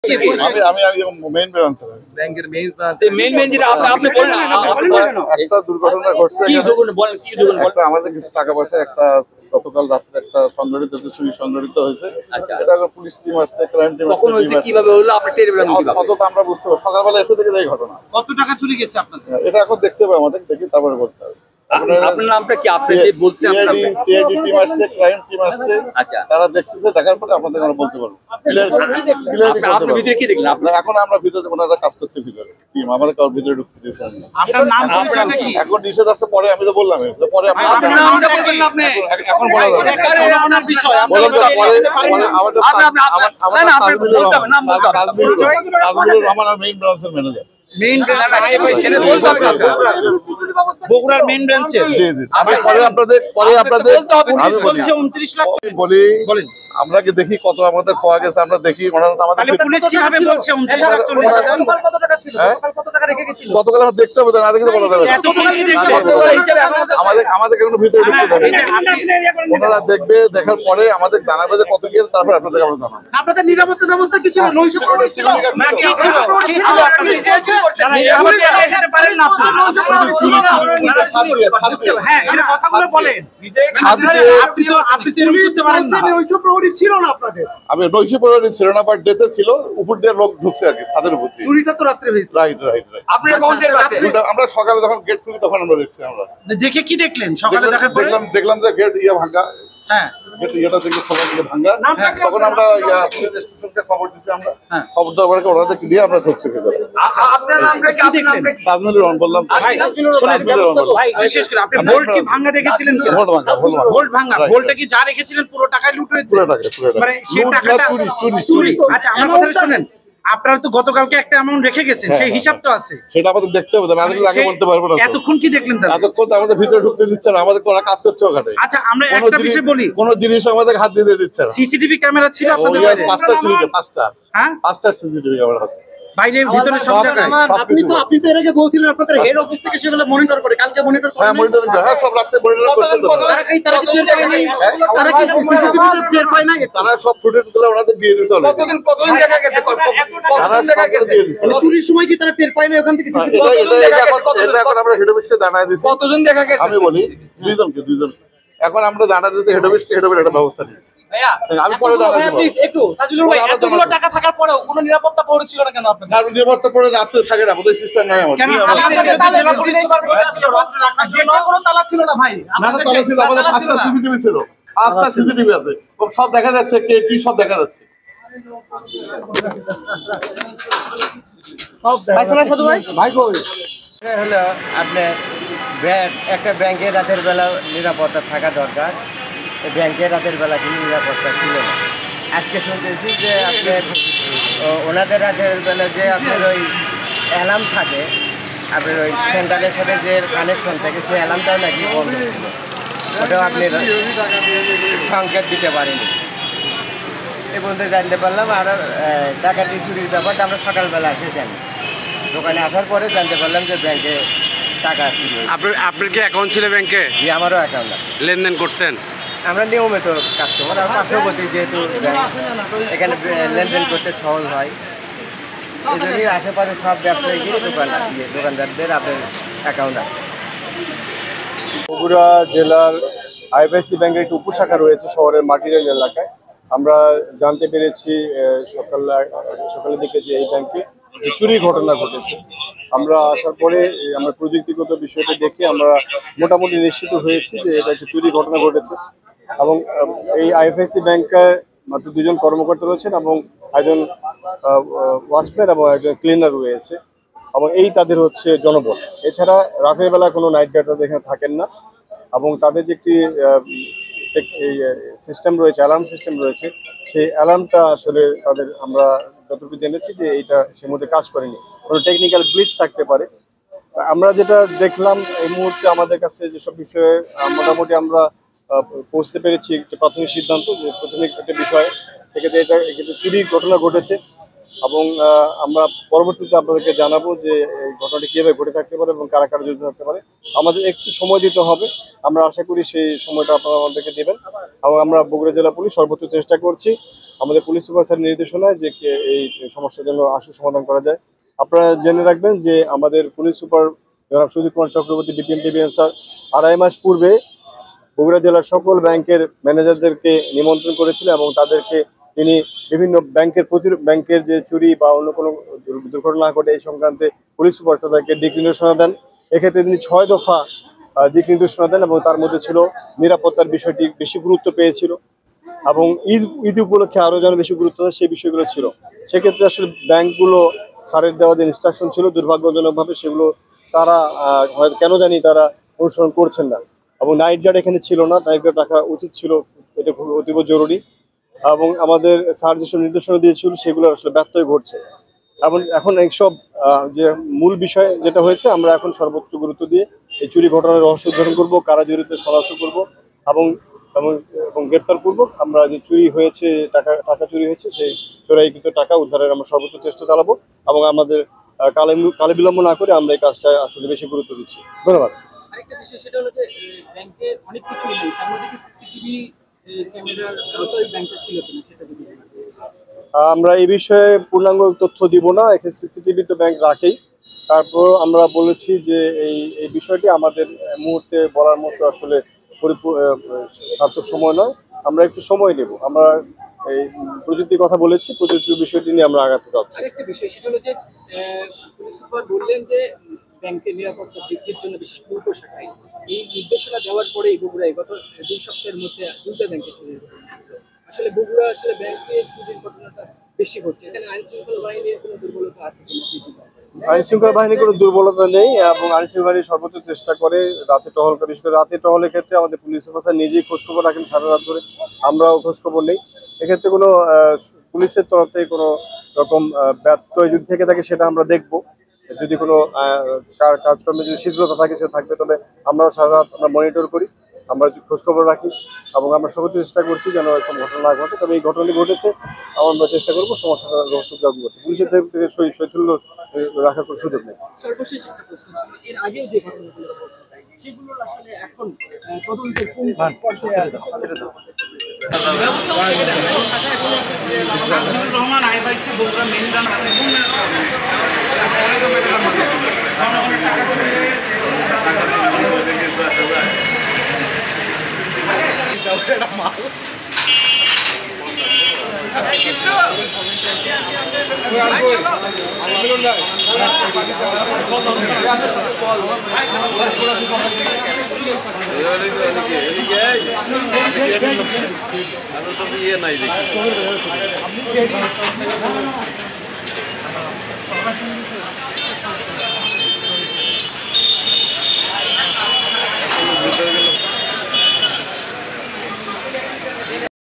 আমি আমি main branch ব্যাংকের মেইন যেটা আপনি বলেন একটা দুর্ঘটনা ঘটছে কি দুর্ঘটনা বলেন কি দুর্ঘটনা একটা আমাদের কিছু টাকা পয়সা একটা গতকাল রাতে একটা সংগঠিত চুরি সংগঠিত হয়েছে। আচ্ছা এটা পুলিশ টিম আসছে, ক্রাইম টিম কখন হয়েছে কিভাবে হলো আপনি টের পেলেন কিভাবে? অত তো আমরা বুঝতে পারি, সকালবেলা এসে দেখে এই ঘটনা। কত টাকা চুরি গেছে আপনাদের? এটা এখন দেখতে হবে, আমাদের দেখি তারপরে বলতে হবে। আপনার নামটা কি? আপনি যে বলছেন আপনার সিআইডি টিম আসছে, ক্রাইম টিম আসছে, আচ্ছা তারা দেখছে, দেখার পরে আপনাদের আমরা বলতে পারবো। আপনি ভিতরে কি দেখলেন? আপনার এখন আমরা ভিতরে ওনারা কাজ করছে, ভিতরে টিম আমাদের কারোর ভিতরে ঢুকতে দিয়েছে না। আপনার নাম পরিচয়টা কি? এখন নিষেধ আছে, পরে আমি তো বললাম, পরে আপনার নামটা বলবেন না আপনি? এখন বলা যাবে না। আরে আপনার বিষয় বলা যাবে পরে আমাদের তাজমুলুর রহমান আর মেইন ব্রাঞ্চের ম্যানেজার, বগুড়ার মেইন ব্রাঞ্চের। জি জি আমি পরে আপনাদের আমি বলি 29 লাখ বলি বলেন। আমরা কি দেখি কত আমাদের পাওয়া গেছে, আমরা দেখি ওনারা তো আমাদের পুলিশ কিভাবে বলছে 29 লাখ 40 হাজার? কত টাকা ছিল? কত টাকা রেখে গেছিল? গতকাল আমরা দেখতে হবে, না দেখতে বলা যাবে না। আমাদের কোনো ভিতরে ঢুকতে দেবে না। ওনারা দেখবে, দেখার পরে আমাদের জানাবে যে কত গিয়েছে, তারপর আপনাদের আমরা জানাবো। আপনাদের নিরাপত্তা ব্যবস্থা কি ছিল? নৈশ প্রহরী ছিল না কি ছিল? কি ছিল আপনাদের? পারেন না আপনি। হ্যাঁ, এটা কথাগুলো বলেন। আপনি তো বুঝতে পারেন না। নৈশ প্রহরী ছিল না আপনাদের? আমি নৈশ প্রহরী ছিল না, বাট ডেতে ছিল, উপর দিয়ে লোক ঢুকছে আর কি, ছাদের উপর দিয়ে। চুরিটা তো রাত্রে হয়েছে। Right right right. আপনার কাউন্টার আছে আমরা সকালে যখন গেট খুলি তখন আমরা দেখছি, আমরা দেখে কি দেখলেন সকালে দেখার পরে? দেখলাম যে গেট ভাঙা। হ্যাঁ, গেট দেখে খবর দিলে ভাঙা। তখন আমরা পুলিশ স্টেশনকে খবর দিছি, আমরা খবর দেওয়ার পরে ওনাদের দিয়ে আমরা ঢুকছি ভিতরে। আপনার নামটা কি? আপনার নামটা কি? তাজমুলুর রহমান বললাম তো। ভাই শুনেন ভাই, বিশেষ করে আপনি ভোল্ট কি ভাঙা দেখেছিলেন কি? ভোল্ট ভাঙা, ভোল্টটা কি যা রেখেছিলেন পুরো টাকায় লুট হয়েছে? পুরো টাকা মানে সেই টাকাটা চুরি। আচ্ছা আমার কথা শুনেন, আপনারা তো গতকালকে একটা অ্যামাউন্ট রেখে গেছেন, সেই হিসাব তো আছে। সেটা আমাদের দেখতে হবে, না দেখলে আগে বলতে পারবো না। এতক্ষণ কি দেখলেন তাহলে? এতক্ষণ তো আমাদের ভিতরে ঢুকতে দিচ্ছে না, আমাদের তো ওরা কাজ করছে ওখানে। আচ্ছা আমরা একটা বিষয় বলি, কোন জিনিস আমাদের হাত দিতে দিচ্ছে না। সিসিটিভি ক্যামেরা ছিল আপনাদের বাইরে? 5টা ছিল, 5টা। হ্যাঁ, 5টা সিসিটিভি ক্যামেরা আছে বাইরে ভিতরে সব জায়গায়। আপনি তো এর আগে বলছিলেন আপনাদের হেড অফিস থেকে সেগুলো মনিটর করে, কালকে মনিটর করে। হ্যাঁ মনিটরিং, হ্যাঁ সব রাতে মনিটরিং করছেন তো। তারা কি টের পায় নাই? তারা কি সিসিটিভিতে টের পায় নাই? তারা সব ফুটেজগুলো ওনাদের দিয়ে দিয়েছে অলরেডি। কতদিন দেখা গেছে? কতদিন দেখা গেছে? চুরির সময় কি তারা টের পায় না ওখান থেকে? এটা এখন আমরা হেড অফিসকে জানাই দিচ্ছি। কতজন দেখা গেছে? আমি বলি দুইজন। এখন আমরা জানা দিচ্ছি হেড অফিসকে, হেড অফিস একটা ব্যবস্থা নিয়েছে। আমি পরে জানাই দেব। একটু তাজুলুর ভাই, এতগুলো টাকা থাকার পরেও কোনো নিরাপত্তা প্রহরী ছিল না কেন আপনাদের? না নিরাপত্তা পরে রাতে থাকে না, আমাদের সিস্টেম নাই আমার। কেন আপনাদের জেলা পুলিশ সুপার বলেছিল রাতে রাখার জন্য? কোনো তালা ছিল না ভাই। না তালা ছিল, আমাদের 5টা সিসিটিভি ছিল, 5টা সিসিটিভি আছে, সব দেখা যাচ্ছে কে কি সব দেখা যাচ্ছে। ভাই সাধু ভাই, ভাই কই? হলো আপনার একটা ব্যাংকের রাতের বেলা নিরাপত্তা থাকা দরকার। ব্যাংকের রাতের বেলা কিন্তু নিরাপত্তা ছিল না। আজকে শুনতেছি যে আপনার ওনাদের রাতের বেলা যে আপনার ওই অ্যালার্ম থাকে, আপনার ওই সেন্টারের সাথে যে কানেকশন থাকে, সেই অ্যালার্মটাও নাকি বন্ধ ছিল। ওটাও আপনি সংকেত দিতে পারেনি। এ পর্যন্ত জানতে পারলাম। আর ডাকাতি চুরির ব্যাপারটা আমরা সকালবেলা এসে জানি, দোকানে আসার পরে জানতে পারলাম যে ব্যাংকে টাকা চুরি হয়েছে। আপনার কি অ্যাকাউন্ট ছিল ব্যাংকে? জি আমারও অ্যাকাউন্ট আছে। লেনদেন করতেন? আমরা নিয়মিত কাস্টমার, আর পার্শ্ববর্তী যেহেতু এখানে লেনদেন করতে সহজ হয়, এই জন্যই আশেপাশে সব ব্যবসায়ীকে দোকানদারদের আপনার অ্যাকাউন্ট আছে। বগুড়া জেলার আইএফআইসি ব্যাংকের একটি উপশাখা রয়েছে শহরের মাটিরাইল এলাকায়। আমরা জানতে পেরেছি সকালের দিকে যে এই ব্যাংকে চুরি ঘটনা ঘটেছে। আমরা আসার পরে আমরা প্রযুক্তিগত বিষয়টা দেখে আমরা মোটামুটি নিশ্চিত হয়েছি যে এটা একটা চুরি ঘটনা ঘটেছে। এবং এই আইএফআইসি ব্যাংকের মাত্র 2জন কর্মকর্তা রয়েছেন এবং একজন ওয়াচম্যান এবং একজন ক্লিনার রয়েছে, এবং এই তাদের হচ্ছে জনবল। এছাড়া রাতের বেলা কোনো নাইট গার্ড তাদের এখানে থাকেন না, এবং তাদের যে একটি সিস্টেম রয়েছে, অ্যালার্ম সিস্টেম রয়েছে, সেই অ্যালার্মটা আসলে তাদের আমরা যতটুকু জেনেছি যে এইটা সে মধ্যে কাজ করেনি, কোনো টেকনিক্যাল গ্লিচ থাকতে পারে। আমরা যেটা দেখলাম এই মুহূর্তে আমাদের কাছে যেসব বিষয়ে মোটামুটি আমরা পৌঁছতে পেরেছি একটা প্রাথমিক সিদ্ধান্ত, যে প্রাথমিক একটা বিষয় থেকে এটা কিন্তু চুরির ঘটনা ঘটেছে, এবং আমরা পরবর্তীতে আপনাদেরকে জানাবো যে এই ঘটনাটি কীভাবে ঘটে থাকতে পারে এবং কারা কারা জড়িত থাকতে পারে। আমাদের একটু সময় দিতে হবে, আমরা আশা করি সেই সময়টা আপনারা আমাদেরকে দেবেন, এবং আমরা বগুড়া জেলা পুলিশ সর্বোচ্চ চেষ্টা করছি আমাদের পুলিশ সুপার স্যারের নির্দেশনায় যে এই সমস্যার জন্য আশু সমাধান করা যায়। আপনারা জেনে রাখবেন যে আমাদের পুলিশ সুপার জনাব সুজিত কুমার চক্রবর্তী ডিপিএম স্যার 2.5 মাস পূর্বে বগুড়া জেলার সকল ব্যাংকের ম্যানেজারদেরকে নিমন্ত্রণ করেছিলেন এবং তাদেরকে তিনি বিভিন্ন ব্যাংকের যে চুরি বা অন্য কোনো দুর্ঘটনা ঘটে এই সংক্রান্তে পুলিশ সুপার স্যার তাদেরকে দিক নির্দেশনা দেন। এক্ষেত্রে তিনি 6 দফা দিক নির্দেশনা দেন এবং তার মধ্যে ছিল নিরাপত্তার বিষয়টি বেশি গুরুত্ব পেয়েছিল এবং ঈদ উপলক্ষে আরও যেন বেশি গুরুত্ব দেয় সেই বিষয়গুলো ছিল। সেক্ষেত্রে আসলে ব্যাংকগুলো স্যারের দেওয়া যে ইনস্ট্রাকশন ছিল দুর্ভাগ্যজনকভাবে সেগুলো তারা কেন জানি তারা অনুসরণ করছেন না এবং নাইট গার্ড এখানে ছিল না, নাইট গার্ড রাখা উচিত ছিল, এটা খুব অতীব জরুরি এবং আমাদের স্যার যেসব নির্দেশনা দিয়েছিল সেগুলো আসলে ব্যত্যয় ঘটছে এবং এখন এইসব যে মূল বিষয় যেটা হয়েছে আমরা এখন সর্বোচ্চ গুরুত্ব দিয়ে এই চুরি ঘটনার রহস্য উদ্ঘাটন করবো, কারা জড়িত শনাক্ত করবো এবং গ্রেপ্তার করবো। আমরা যে চুরি হয়েছে টাকা চুরি হয়েছে সেই চোরাইকৃত টাকা উদ্ধারের আমরা সর্বোচ্চ চেষ্টা চালাবো এবং আমাদের কালে বিলম্ব না করে আমরা এই কাজটা আসলে বেশি গুরুত্ব দিচ্ছি। ধন্যবাদ। আরেকটা বিষয় সেটা হলো যে ব্যাংকে অনেক কিছু নেই, তার মধ্যে কি সিসিটিভি ক্যামেরার আওতায় ব্যাংকটা ছিল কিনা সেটা যদি আমরা এই বিষয়ে পূর্ণাঙ্গ তথ্য দিব না, এখানে সিসিটিভি তো ব্যাংক রাখেই। তারপর আমরা বলেছি যে এই বিষয়টি আমাদের মুহূর্তে বলার মতো আসলে সার্থক সময় নয়, আমরা একটু সময় নেব। আমরা এই প্রযুক্তির কথা বলেছি, প্রযুক্তির বিষয়টি নিয়ে আমরা আগাতে যাচ্ছি। আরেকটা বিষয় সেটা হলো যে পুলিশ সুপার বললেন যে ব্যাংকের নিরাপত্তা বৃদ্ধির জন্য বিশেষ করে উপশাখায় এই নির্দেশনা দেওয়ার পরেই বগুড়ায় গত 2 সপ্তাহের মধ্যে 2টা ব্যাংকে চুরি হয়েছে। আসলে বগুড়া আসলে ব্যাংকে চুরির ঘটনাটা বেশি ঘটছে, এখানে আইন শৃঙ্খলা বাহিনীর কোনো দুর্বলতা আছে কিনা? আইন শৃঙ্খলা বাহিনীর কোনো দুর্বলতা নেই এবং আইন শৃঙ্খলা বাহিনী সর্বোচ্চ চেষ্টা করে রাতে টহল করে। বিশেষ করে রাতে টহলের ক্ষেত্রে আমাদের পুলিশ অফিসার নিজেই খোঁজখবর রাখেন সারা রাত ধরে, আমরাও খোঁজখবর নেই। এক্ষেত্রে কোনো পুলিশের তরফ থেকে কোনো রকম ব্যত্যয় যদি থেকে থাকে সেটা আমরা দেখব। যদি কোনো কাজকর্মে যদি শিথিলতা থাকে সেটা থাকবে, তবে আমরাও সারা রাত আমরা মনিটর করি, আমরা খোঁজখবর রাখি এবং আমরা সর্বোচ্চ চেষ্টা করছি যেন এরকম ঘটনা না ঘটে। তবে এই ঘটনাটি ঘটেছে আমরা চেষ্টা করবো সমস্যাটা রহস্যজনক করতে। পুলিশের থেকে শৈথিল্য রাখার কোনো সুযোগ নেই। সর্বশেষ একটা প্রশ্ন ছিল, এর আগেও যে ঘটনাগুলো ঘটছে সেগুলো আসলে এখন তদন্তের কোন পর্যায়ে আছে? রহমান আইবাইসি বগুড়া মেইন রান ইয়ে নাই দেখি